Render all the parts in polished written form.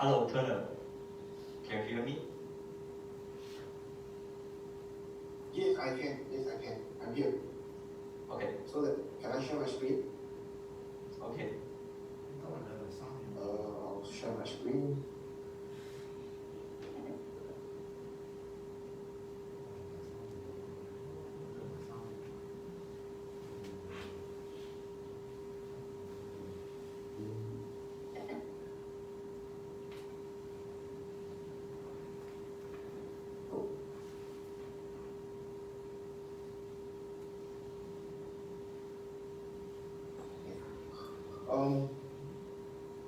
Hello, Turner. Can you hear me? Yes, I can. I'm here. Okay. So can I share my screen? Okay. I'll share my screen.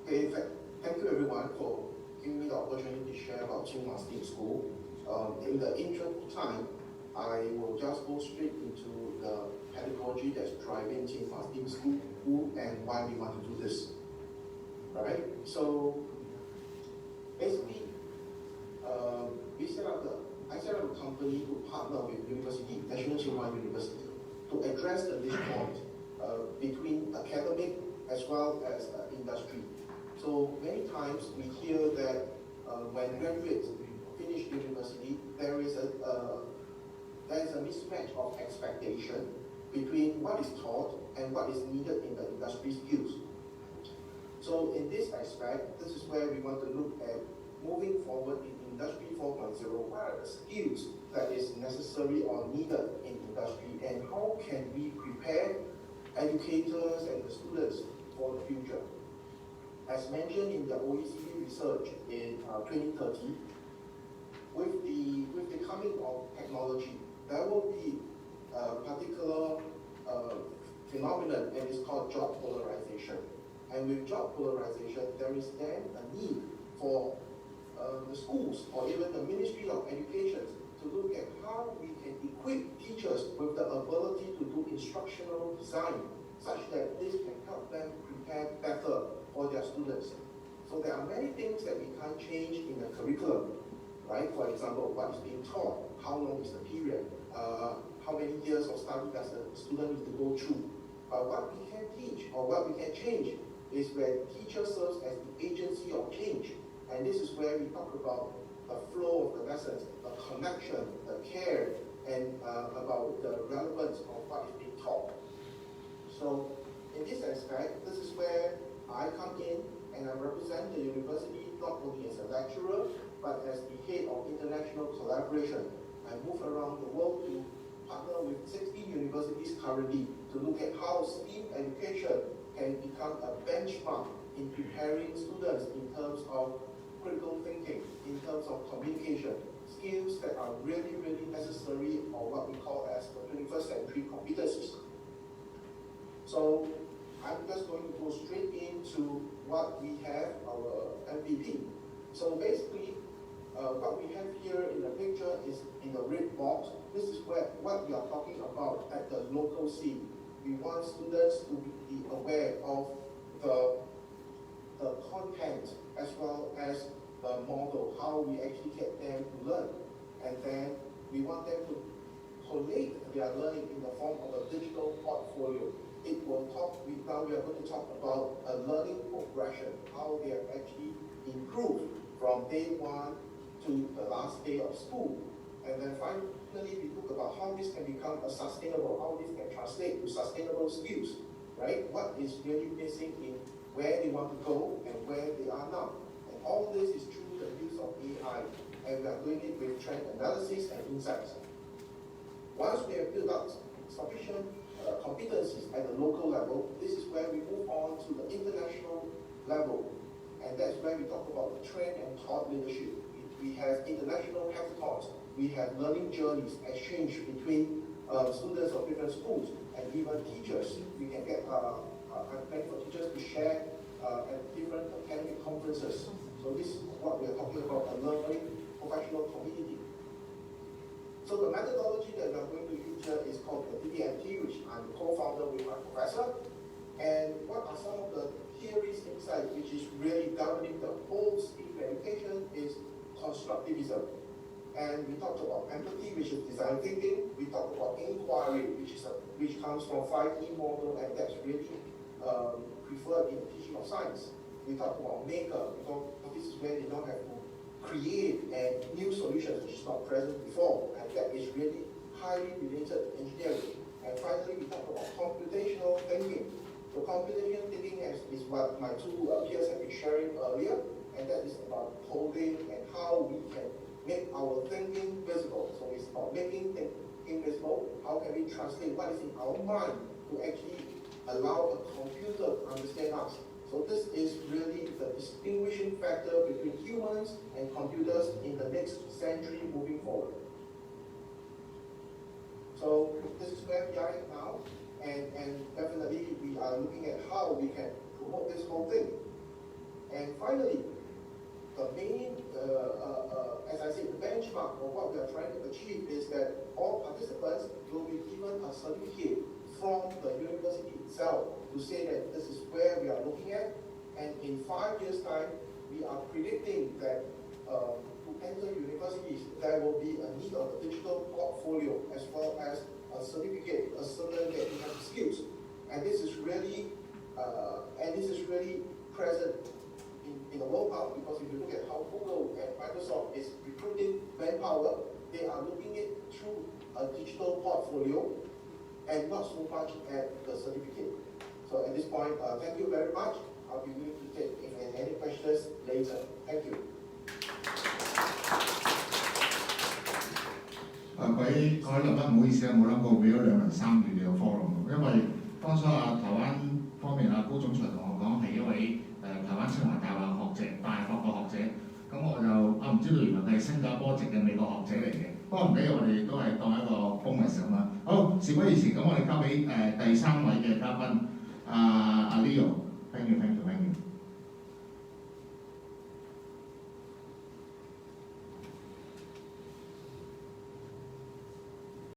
Okay, in fact, thank you everyone for giving me the opportunity to share about EA-清華STEAM School. In the intro time, I will just go straight into the pedagogy that's driving EA-清華STEAM School and why we want to do this. Right? So basically, I set up a company to partner with university, National EA-清華University, to address the disjoint between academic as well as industry. So many times we hear that when graduates finish university, there is a mismatch of expectation between what is taught and what is needed in the industry skills. So in this aspect, this is where we want to look at moving forward in Industry 4.0, what are the skills that is necessary or needed in industry, and how can we prepare educators and the students for the future. As mentioned in the OECD research in 2030, with the coming of technology, there will be a particular phenomenon, and it's called job polarization. And with job polarization, there is then a need for the schools or even the Ministry of Education to look at how we can equip teachers with the ability to do instructional design, such that this can help them prepare better for their students. So there are many things that we can't change in the curriculum, right? For example, what is being taught, how long is the period, how many years of study does the student need to go through. But what we can teach or what we can change is where teacher serves as the agency of change. And this is where we talk about the flow of the lessons, the connection, the care, and about the relevance of what is being taught. So in this aspect, this is where I come in and I represent the university not only as a lecturer, but as the head of international collaboration. I move around the world to partner with 60 universities currently to look at how STEAM education can become a benchmark in preparing students in terms of critical thinking, in terms of communication, skills that are really, really necessary, or what we call as the 21st century competencies. So I'm just going to go straight into what we have, our MVP. So basically, what we have here in the picture is in the red box. This is what we are talking about at the local scene. We want students to be aware of the content as well as the model, how we actually get them to learn. And then we want them to collate their learning in the form of a digital portfolio. Now we are going to talk about a learning progression, how they have actually improved from day one to the last day of school. And then finally, we look about how this can become how this can translate to sustainable skills, right? What is really missing in where they want to go and where they are now. And all this is through the use of AI, and we are doing it with trend analysis and insights. Once we have built up sufficient competencies at the local level, this is where we move on to the international level. And that's where we talk about the trend and thought leadership. We have international hackathons, we have learning journeys, exchange between students of different schools, and even teachers. We can get plan for teachers to share at different academic conferences. So this is what we are talking about, a learning professional community. So the methodology that we are going to use here is called the DDMT, which I'm the co-founder with my professor. And what are some of the theories inside, which is really governing the whole STEAM education, is constructivism. And we talked about empathy, which is design thinking. We talked about inquiry, which comes from 5E model, and that's really preferred in the teaching of science. We talked about maker, because this this is where they now have to create a new solution which is not present before, and that is really highly related to engineering. And finally, we talk about computational thinking. So computational thinking is what my two peers have been sharing earlier, and that is about coding and how we can make our thinking visible. So it's about making thinking visible. How can we translate what is in our mind to actually allow a computer to understand us? So this is really the distinguishing factor between humans and computers in the next century moving forward. So this is where we are now, and definitely we are looking at how we can promote this whole thing. And finally, the main, as I said, the benchmark of what we are trying to achieve is that all participants will be given a certificate from the university itself to say that this is where we are looking at, and in 5 years' time, we are predicting that to enter universities, there will be a need of a digital portfolio as well as a certificate, a certain that you have skills, and this is really present in the world now, because if you look at how Google and Microsoft is recruiting manpower, they are looking at through a digital portfolio and not so much at the certificate. So at this point, thank you very much. I'll be willing to take any questions later. Thank you. 各位來賓唔好意思啊，冇諗過俾咗2輪3段嘅 forum， 因為當初台灣方面高總裁同我講係一位台灣清華大學嘅學者，咁我就唔知道原來佢係新加坡籍嘅美國學者嚟嘅，不過唔緊要，我哋都係當一個 bonus 咁啦。好，事不宜遲，咁我哋交俾第3位嘅嘉賓阿 Leo，thank you。